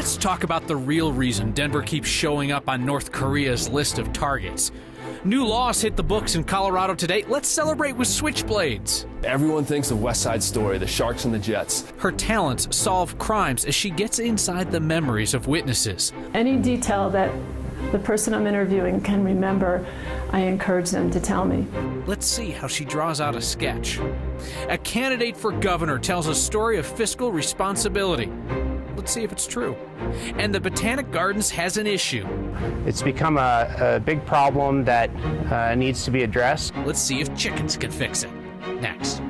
Let's talk about the real reason Denver keeps showing up on North Korea's list of targets. New laws hit the books in Colorado today. Let's celebrate with switchblades. Everyone thinks of West Side Story, the Sharks and the Jets. Her talents solve crimes as she gets inside the memories of witnesses. Any detail that the person I'm interviewing can remember, I encourage them to tell me. Let's see how she draws out a sketch. A candidate for governor tells a story of fiscal responsibility. Let's see if it's true. And the Botanic Gardens has an issue. It's become a big problem that needs to be addressed. Let's see if chickens can fix it. Next.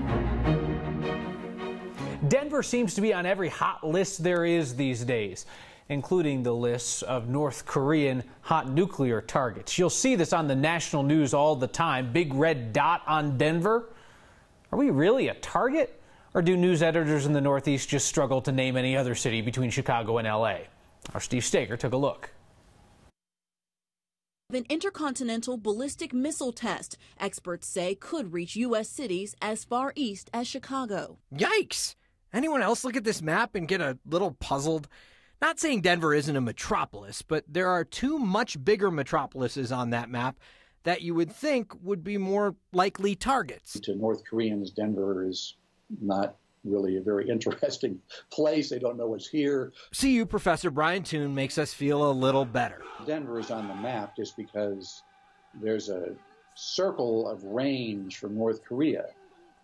Denver seems to be on every hot list there is these days, including the lists of North Korean hot nuclear targets. You'll see this on the national news all the time. Big red dot on Denver. Are we really a target? Or do news editors in the Northeast just struggle to name any other city between Chicago and L.A.? Our Steve Steger took a look. An intercontinental ballistic missile test, experts say, could reach U.S. cities as far east as Chicago. Yikes! Anyone else look at this map and get a little puzzled? Not saying Denver isn't a metropolis, but there are two much bigger metropolises on that map that you would think would be more likely targets. To North Koreans, Denver is not really a very interesting place. They don't know what's here. CU Professor Brian Toon makes us feel a little better. Denver is on the map just because there's a circle of range from North Korea,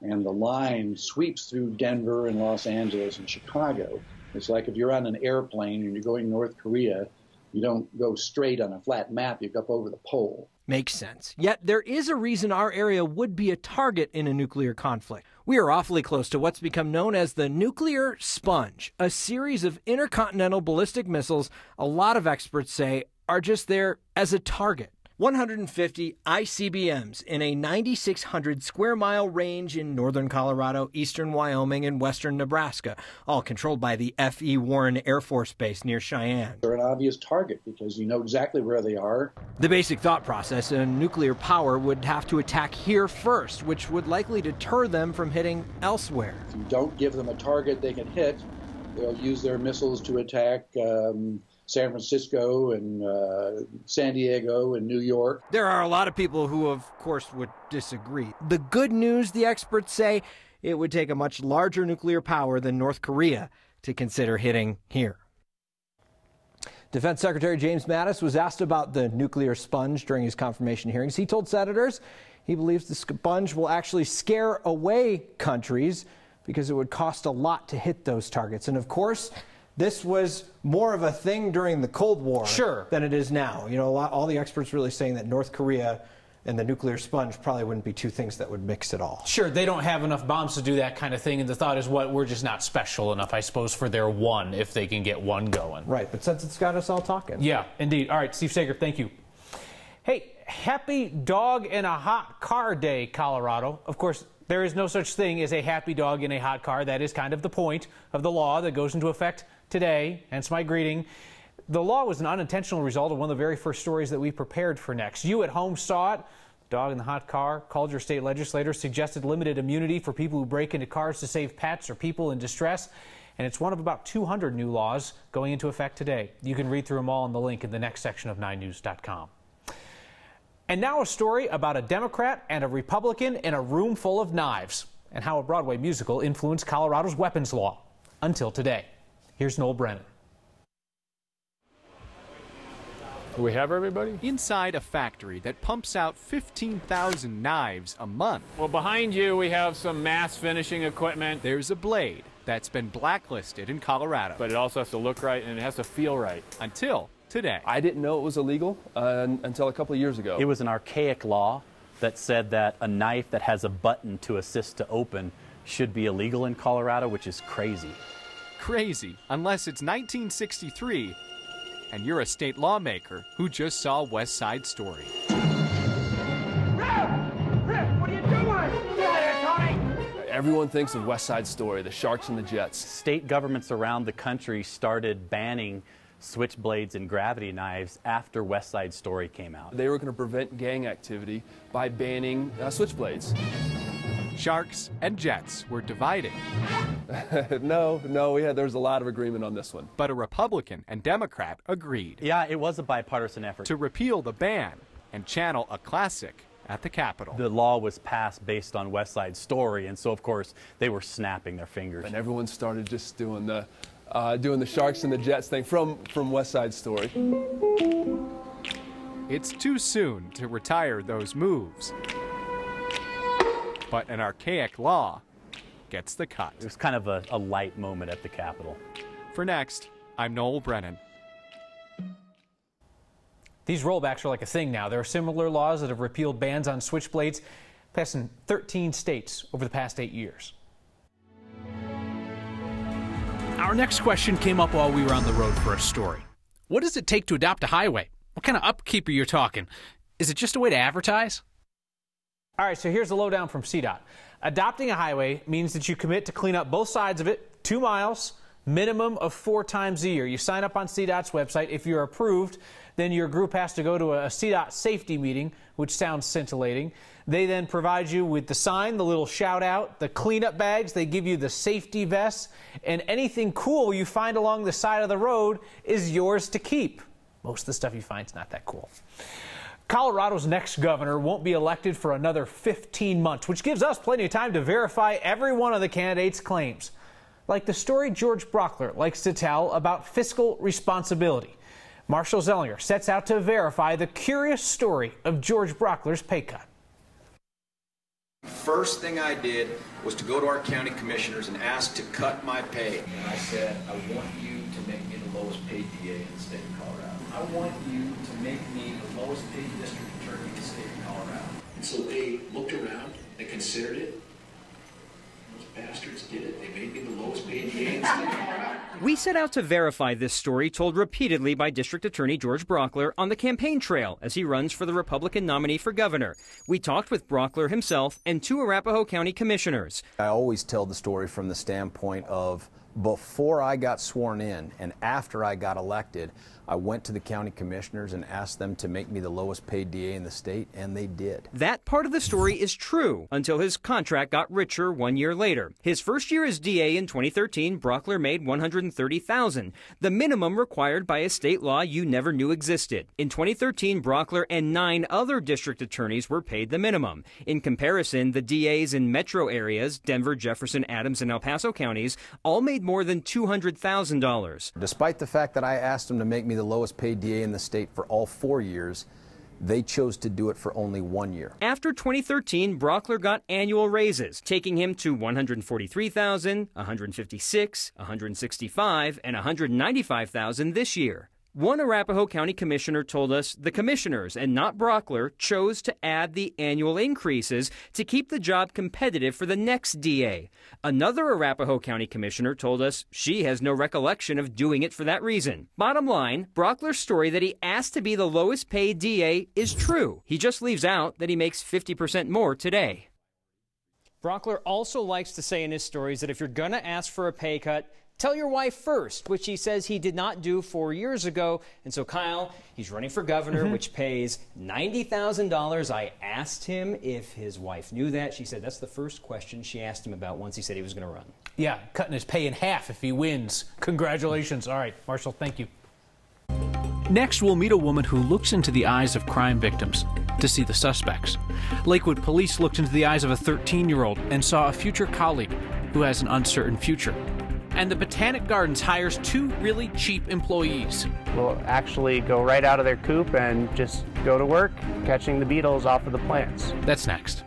and the line sweeps through Denver and Los Angeles and Chicago. It's like if you're on an airplane and you're going North Korea, you don't go straight on a flat map, you go up over the pole. Makes sense. Yet there is a reason our area would be a target in a nuclear conflict. We are awfully close to what's become known as the nuclear sponge, a series of intercontinental ballistic missiles a lot of experts say are just there as a target. 150 ICBMs in a 9,600 square mile range in northern Colorado, eastern Wyoming, and western Nebraska, all controlled by the F.E. Warren Air Force Base near Cheyenne. They're an obvious target because you know exactly where they are. The basic thought process, a nuclear power would have to attack here first, which would likely deter them from hitting elsewhere. If you don't give them a target they can hit, they'll use their missiles to attack San Francisco and San Diego and New York. There are a lot of people who, of course, would disagree. The good news, the experts say, it would take a much larger nuclear power than North Korea to consider hitting here. Defense Secretary James Mattis was asked about the nuclear sponge during his confirmation hearings. He told senators he believes the sponge will actually scare away countries because it would cost a lot to hit those targets. And of course, this was more of a thing during the Cold War than it is now. You know, all the experts really saying that North Korea and the nuclear sponge probably wouldn't be two things that would mix at all. Sure, they don't have enough bombs to do that kind of thing, and the thought is, what, we're just not special enough, I suppose, for their one, if they can get one going. Right, but since it's got us all talking. Yeah, indeed. All right, Steve Steger, thank you. Hey, happy dog in a hot car day, Colorado. Of course, there is no such thing as a happy dog in a hot car. That is kind of the point of the law that goes into effect today, hence my greeting. The law was an unintentional result of one of the very first stories that we prepared for next. You at home saw it. Dog in the hot car, called your state legislator, suggested limited immunity for people who break into cars to save pets or people in distress. And it's one of about 200 new laws going into effect today. You can read through them all in the link in the next section of 9news.com. And now a story about a Democrat and a Republican in a room full of knives and how a Broadway musical influenced Colorado's weapons law until today. Here's Noel Brennan. Do we have everybody? Inside a factory that pumps out 15,000 knives a month. Well, behind you we have some mass finishing equipment. There's a blade that's been blacklisted in Colorado. But it also has to look right and it has to feel right. Until today. I didn't know it was illegal until a couple of years ago. It was an archaic law that said that a knife that has a button to assist to open should be illegal in Colorado, which is crazy. Crazy, unless it's 1963 and you're a state lawmaker who just saw West Side Story. Everyone thinks of West Side Story, the Sharks and the Jets. State governments around the country started banning switchblades and gravity knives after West Side Story came out. They were going to prevent gang activity by banning switchblades. Sharks and Jets were divided. No, there was a lot of agreement on this one. But a Republican and Democrat agreed. Yeah, it was a bipartisan effort to repeal the ban and channel a classic at the Capitol. The law was passed based on West Side Story, and so of course they were snapping their fingers. And everyone started just doing the Sharks and the Jets thing from West Side Story. It's too soon to retire those moves, but an archaic law gets the cut. It was kind of a light moment at the Capitol. For Next, I'm Noel Brennan. These rollbacks are like a thing now. There are similar laws that have repealed bans on switchblades, passed in 13 states over the past 8 years. Our next question came up while we were on the road for a story. What does it take to adopt a highway? What kind of upkeep are you talking? Is it just a way to advertise? All right, so here's the lowdown from CDOT. Adopting a highway means that you commit to clean up both sides of it, 2 miles, minimum of 4 times a year. You sign up on CDOT's website. If you're approved, then your group has to go to a CDOT safety meeting, which sounds scintillating. They then provide you with the sign, the little shout out, the cleanup bags. They give you the safety vests, and anything cool you find along the side of the road is yours to keep. Most of the stuff you find is not that cool. Colorado's next governor won't be elected for another 15 months, which gives us plenty of time to verify every one of the candidates' claims. Like the story George Brockler likes to tell about fiscal responsibility. Marshall Zellinger sets out to verify the curious story of George Brockler's pay cut. First thing I did was to go to our county commissioners and ask to cut my pay. And I said, I want you to make me the lowest paid DA in the state of Colorado. I want you to make me the lowest paid district attorney in the state of Colorado. And so they looked around, they considered it. Those bastards did it. They made me the lowest paid DA in the state of Colorado. We set out to verify this story told repeatedly by District Attorney George Brockler on the campaign trail as he runs for the Republican nominee for governor. We talked with Brockler himself and 2 Arapahoe County commissioners. I always tell the story from the standpoint of before I got sworn in and after I got elected, I went to the county commissioners and asked them to make me the lowest paid DA in the state, and they did. That part of the story is true until his contract got richer 1 year later. His first year as DA in 2013, Brockler made $130,000, the minimum required by a state law you never knew existed. In 2013, Brockler and 9 other district attorneys were paid the minimum. In comparison, the DAs in metro areas, Denver, Jefferson, Adams, and El Paso counties, all made more than $200,000. Despite the fact that I asked them to make me the lowest paid DA in the state for all 4 years, they chose to do it for only 1 year. After 2013, Brockler got annual raises, taking him to $143,000, $156,000, $165,000, and $195,000 this year. One Arapahoe County commissioner told us the commissioners, and not Brockler, chose to add the annual increases to keep the job competitive for the next DA. Another Arapahoe County commissioner told us she has no recollection of doing it for that reason. Bottom line, Brockler's story that he asked to be the lowest paid DA is true. He just leaves out that he makes 50% more today. Brockler also likes to say in his stories that if you're going to ask for a pay cut, tell your wife first, which he says he did not do 4 years ago. And so, Kyle, he's running for governor, which pays $90,000. I asked him if his wife knew that. She said that's the first question she asked him about once he said he was going to run. Yeah, cutting his pay in half if he wins. Congratulations. All right, Marshall, thank you. Next, we'll meet a woman who looks into the eyes of crime victims to see the suspects. Lakewood police looked into the eyes of a 13-year-old and saw a future colleague who has an uncertain future. And the Botanic Gardens hires 2 really cheap employees. Will actually go right out of their coop and just go to work catching the beetles off of the plants. That's next.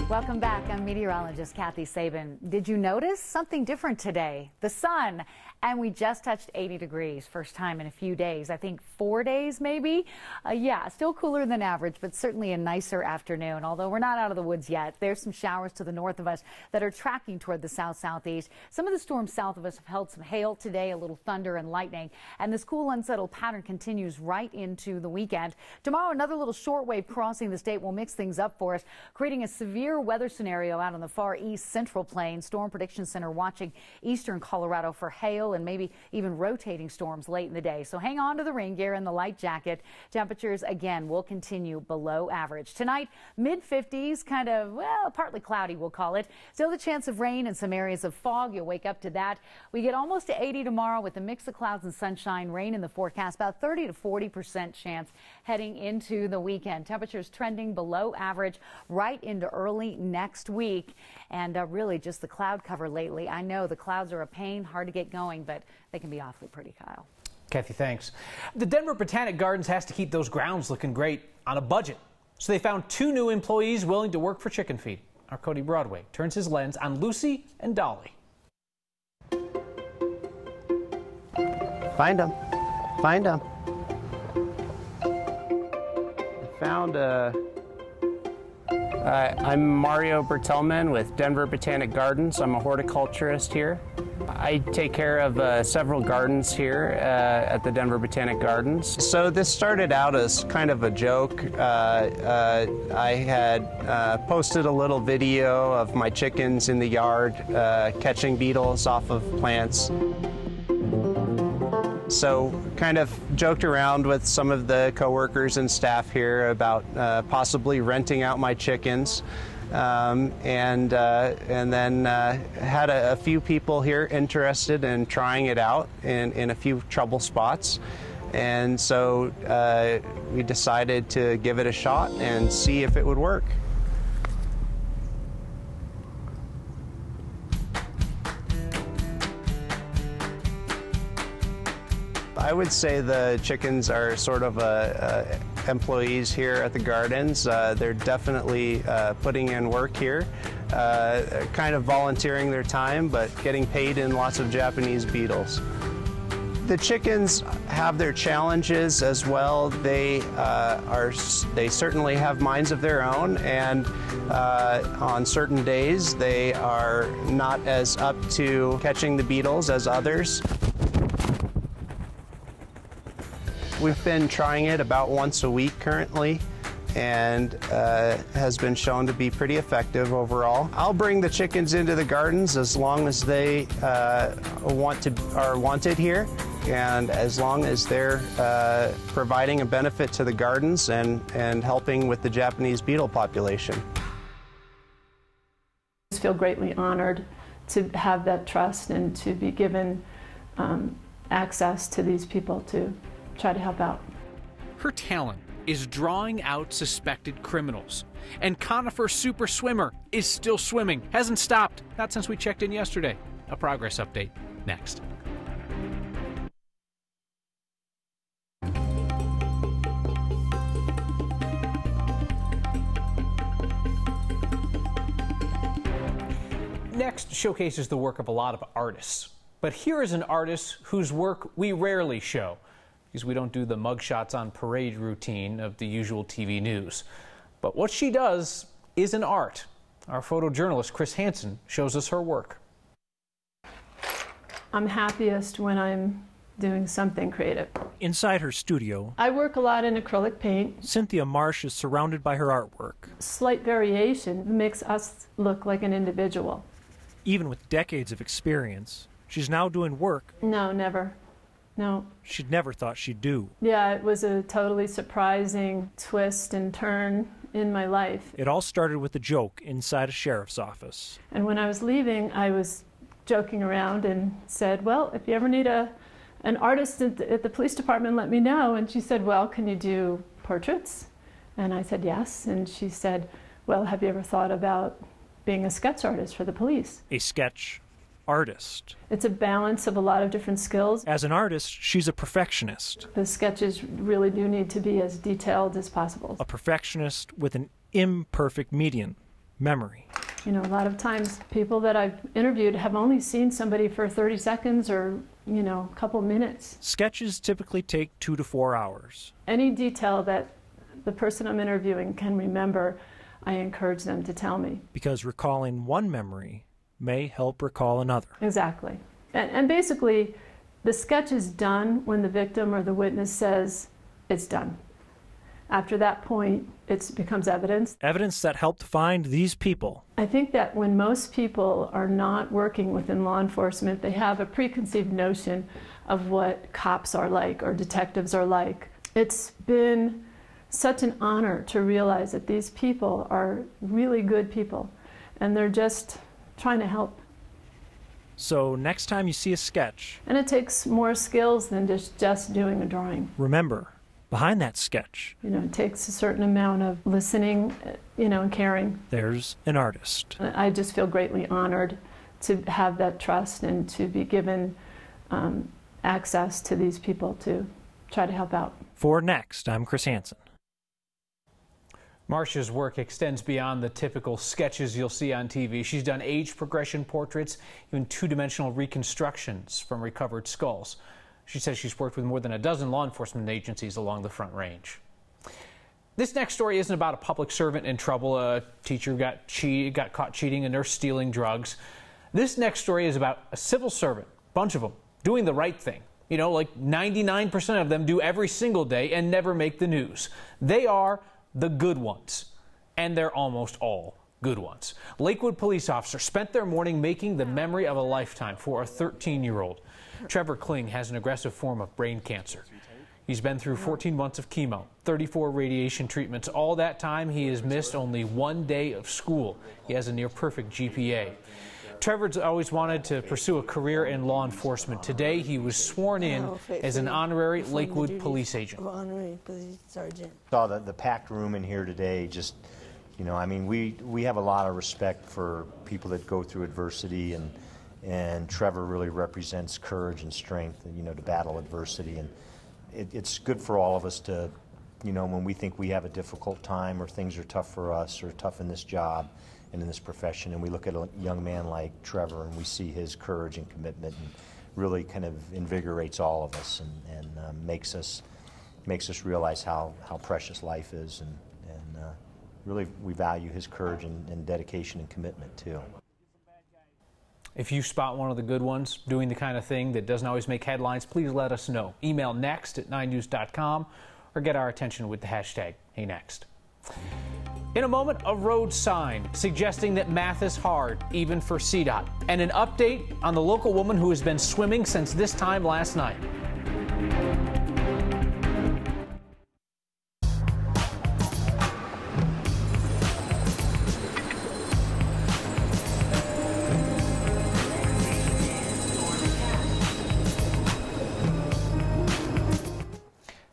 Welcome back. I'm meteorologist Kathy Sabin. Did you notice something different today? The sun. And we just touched 80 degrees, first time in a few days. I think 4 days maybe. Yeah, still cooler than average, but certainly a nicer afternoon. Although we're not out of the woods yet. There's some showers to the north of us that are tracking toward the south-southeast. Some of the storms south of us have held some hail today, a little thunder and lightning. And this cool, unsettled pattern continues right into the weekend. Tomorrow, another little shortwave crossing the state will mix things up for us, creating a severe weather scenario out on the far east central plain. Storm Prediction Center watching eastern Colorado for hail hail and maybe even rotating storms late in the day. So hang on to the rain gear and the light jacket. Temperatures again will continue below average. Tonight, mid-50s, kind of, well, partly cloudy, we'll call it. Still the chance of rain and some areas of fog. You'll wake up to that. We get almost to 80 tomorrow with a mix of clouds and sunshine, rain in the forecast, about 30 to 40% chance heading into the weekend. Temperatures trending below average right into early next week. And really just the cloud cover lately. I know the clouds are a pain, hard to get going, but they can be awfully pretty, Kyle. Kathy, thanks. The Denver Botanic Gardens has to keep those grounds looking great on a budget. So they found 2 new employees willing to work for chicken feed. Our Cody Broadway turns his lens on Lucy and Dolly. Find them. Find them. Found a... I'm Mario Bertelman with Denver Botanic Gardens. I'm a horticulturist here. I take care of several gardens here at the Denver Botanic Gardens. So this started out as kind of a joke. I had posted a little video of my chickens in the yard catching beetles off of plants. So kind of joked around with some of the coworkers and staff here about possibly renting out my chickens. And then had a few people here interested in trying it out in a few trouble spots. And so we decided to give it a shot and see if it would work. I would say the chickens are sort of employees here at the gardens. They're definitely putting in work here, kind of volunteering their time, but getting paid in lots of Japanese beetles. The chickens have their challenges as well. They certainly have minds of their own, and on certain days they are not as up to catching the beetles as others. We've been trying it about once a week currently, and has been shown to be pretty effective overall. I'll bring the chickens into the gardens as long as they are wanted here, and as long as they're providing a benefit to the gardens and helping with the Japanese beetle population. I feel greatly honored to have that trust and to be given access to these people to try to help out. Her talent is drawing out suspected criminals. And Conifer Super Swimmer is still swimming. Hasn't stopped. Not since we checked in yesterday. A progress update next. Next showcases the work of a lot of artists. But here is an artist whose work we rarely show, because we don't do the mugshots on parade routine of the usual TV news. But what she does is an art. Our photojournalist Chris Hansen shows us her work. I'm happiest when I'm doing something creative. Inside her studio, I work a lot in acrylic paint. Cynthia Marsh is surrounded by her artwork. Slight variation makes us look like an individual. Even with decades of experience, she's now doing work. No, never. No. She'd never thought she'd do. Yeah, it was a totally surprising twist and turn in my life. It all started with a joke inside a sheriff's office. And when I was leaving, I was joking around and said, well, if you ever need an artist at the police department, let me know. And she said, well, can you do portraits? And I said, yes. And she said, well, have you ever thought about being a sketch artist for the police? A sketch artist. It's a balance of a lot of different skills. As an artist, she's a perfectionist. The sketches really do need to be as detailed as possible. A perfectionist with an imperfect medium, memory. You know, a lot of times people that I've interviewed have only seen somebody for 30 seconds or, you know, a couple minutes. Sketches typically take 2 to 4 hours. Any detail that the person I'm interviewing can remember, I encourage them to tell me. Because recalling one memory may help recall another. Exactly. And basically, the sketch is done when the victim or the witness says it's done. After that point, it becomes evidence. Evidence that helped find these people. I think that when most people are not working within law enforcement, they have a preconceived notion of what cops are like or detectives are like. It's been such an honor to realize that these people are really good people and they're just trying to help. So next time you see a sketch, and it takes more skills than just doing a drawing. remember, behind that sketch, It takes a certain amount of listening, and caring. there's an artist. I just feel greatly honored to have that trust and to be given access to these people to try to help out. For Next, I'm Chris Hansen. Marcia's work extends beyond the typical sketches you'll see on TV. She's done age progression portraits, even two-dimensional reconstructions from recovered skulls. She says she's worked with more than a dozen law enforcement agencies along the Front Range. This next story isn't about a public servant in trouble. A teacher got caught cheating, a nurse stealing drugs. This next story is about a civil servant, a bunch of them, doing the right thing. Like 99% of them do every single day and never make the news. They are the good ones, and they're almost all good ones. Lakewood police officers spent their morning making the memory of a lifetime for a 13-year-old. Trevor Kling has an aggressive form of brain cancer. He's been through 14 months of chemo, 34 radiation treatments. All that time, he has missed only 1 day of school. He has a near-perfect GPA. Trevor's always wanted to pursue a career in law enforcement. Today, he was sworn in as an honorary Lakewood police agent. Honorary police sergeant. Saw the packed room in here today. Just, we have a lot of respect for people that go through adversity, and Trevor really represents courage and strength, to battle adversity. And it's good for all of us to, when we think we have a difficult time or things are tough for us or tough in this job and in this profession, and we look at a young man like Trevor and we see his courage and commitment, and really kind of invigorates all of us and makes us realize how precious life is, and really we value his courage and dedication and commitment too. If you spot one of the good ones doing the kind of thing that doesn't always make headlines, please let us know. Email next@9news.com or get our attention with the hashtag #HeyNext. In a moment, a road sign suggesting that math is hard, even for CDOT. And an update on the local woman who has been swimming since this time last night.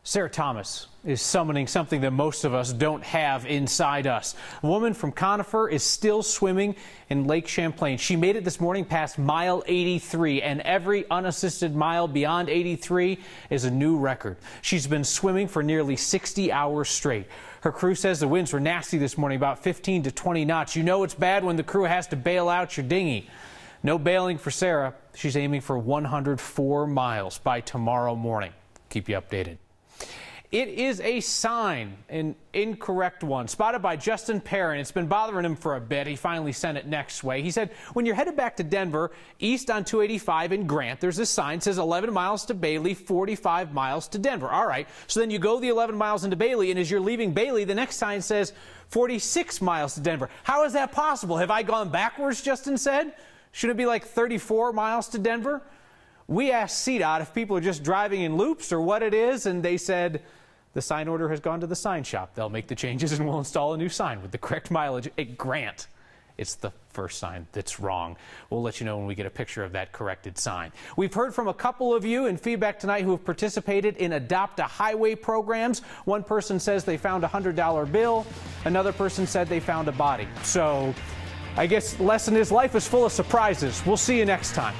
Sarah Thomas is summoning something that most of us don't have inside us. A woman from Conifer is still swimming in Lake Champlain. She made it this morning past mile 83, and every unassisted mile beyond 83 is a new record. She's been swimming for nearly 60 hours straight. Her crew says the winds were nasty this morning, about 15 to 20 knots. You know it's bad when the crew has to bail out your dinghy. No bailing for Sarah. She's aiming for 104 miles by tomorrow morning. Keep you updated. It is a sign, an incorrect one, spotted by Justin Perrin. It's been bothering him for a bit. He finally sent it next way. He said, when you're headed back to Denver, east on 285 in Grant, there's this sign that says 11 miles to Bailey, 45 miles to Denver. All right, so then you go the 11 miles into Bailey, and as you're leaving Bailey, the next sign says 46 miles to Denver. How is that possible? Have I gone backwards, Justin said? Should it be like 34 miles to Denver? We asked CDOT if people are just driving in loops or what it is, and they said the sign order has gone to the sign shop. They'll make the changes and we'll install a new sign with the correct mileage at Grant. It's the first sign that's wrong. We'll let you know when we get a picture of that corrected sign. We've heard from a couple of you in feedback tonight who have participated in Adopt a Highway programs. One person says they found a $100 bill. Another person said they found a body. So I guess lesson is life is full of surprises. We'll see you next time.